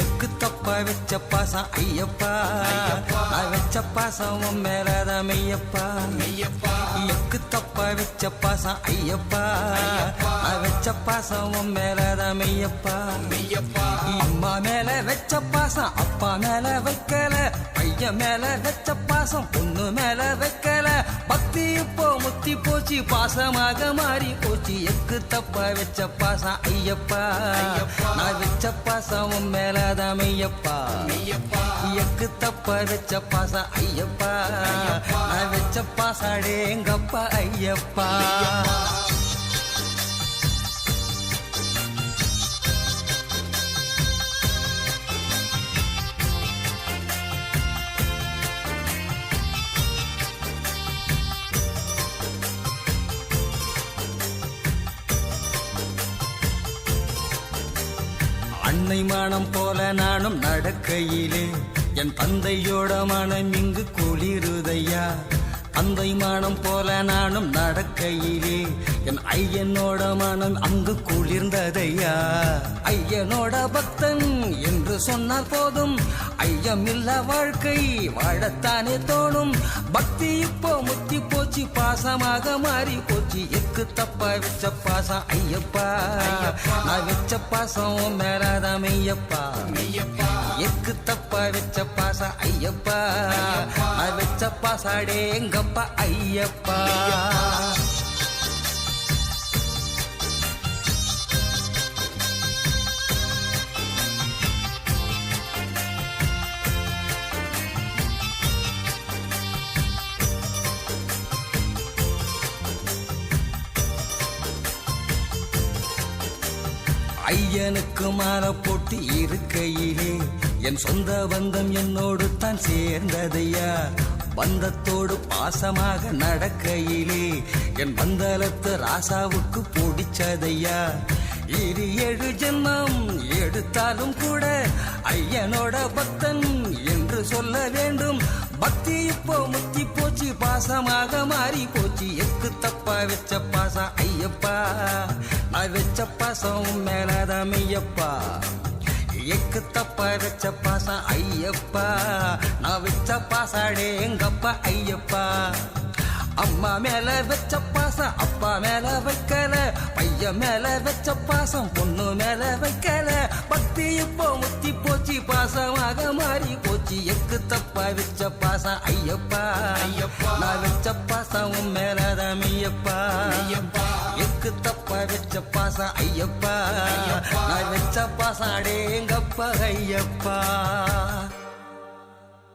Egg தப்பா வச்ச பாசம் ஐயப்பா, நான் வச்ச பாசம் உன் மேலதான் மெய்யப்பா. எக்கு தப்பா வச்ச பாசம் ஐயப்பா, நான் வச்ச பாசம் உன் மேலதான் மெய்யப்பா. அம்மா மேல வச்ச பாசம் அப்பா மேல வைக்கல, பையன் மேல வச்ச பாசம் பொண்ணு மேல வைக்கல. பக்தி இப்போ முத்தி போச்சு, பாசமாக மாறி போச்சு. எக்கு தப்பா வச்ச பாசம் ஐயப்பா, நான் வச்ச பாசம் உன் மேலதான் மெய்யப்பா. எக்கு தப்பா வச்ச பாசம் ஐயப்பா, நான் வச்ச பாசாடே எங்கப்பா ஐயப்பா. அன்னை மானம் போல நானும் நடக்கையிலே என் தந்தையோட மனம் இங்கு குளிருதையா. தந்தை மானம் போல நானும் நடக்கையிலே என் ஐயனோட மனம் அங்கு குளிர்ந்ததையா. ஐயனோட பக்தன் என்று சொன்னால் போதும், ஐயமில்ல வாழ்க்கை வாழத்தானே தோணும். பக்தி இப்போ முத்தி போச்சு, பாசமாக மாறி போச்சு. எக்கு தப்பா வச்ச பாசம் ஐயப்பா, நான் வச்ச பாசம் மேலாதான் மெய்யப்பா. எக்கு தப்பா வச்ச பாசம் ஐயப்பா, நான் வச்ச பாசாடே எங்கப்பா ஐயப்பா. ஐயனுக்கு மாலை போட்டு இருக்கையிலே என் சொந்த பந்தம் என்னோடு தான் சேர்ந்ததையா. பந்தத்தோடு பாசமாக நடக்கையிலே என் பந்தலத்து ராசாவுக்கு பிடிச்சதையா. 7 ஜென்மம் எடுத்தாலும் கூட ஐயனோட பக்தன் என்று சொல்ல வேண்டும். பக்தி இப்போ முத்தி போச்சு, பாசமாக மாறி போச்சு. எக்கு தப்பா வச்ச பாசம் ஐயப்பா, நான் வச்ச பாசம் மேலதான் மெய்யப்பா. எக்கு தப்பா வச்ச பாசம் ஐயப்பா, நான் வச்ச பாசாடே எங்கப்பா ஐயப்பா. அம்மா மேல வச்ச பாசம் அப்பா மேல வைக்கல, பையன் மேல வச்ச பாசம் பொண்ணு மேல வைக்கல. பக்தி இப்போ முத்தி போச்சு, பாசமாக மாறி போச்சு. எக்கு தப்பா வச்ச பாசம் ஐயப்பா, நான் வச்ச பாசம் மேலதான் மெய்யப்பா. எக்கு தப்பா வச்ச பாசம் ஐயப்பா, நான் வச்ச பாசாடே எங்கப்பா ஐயப்பா.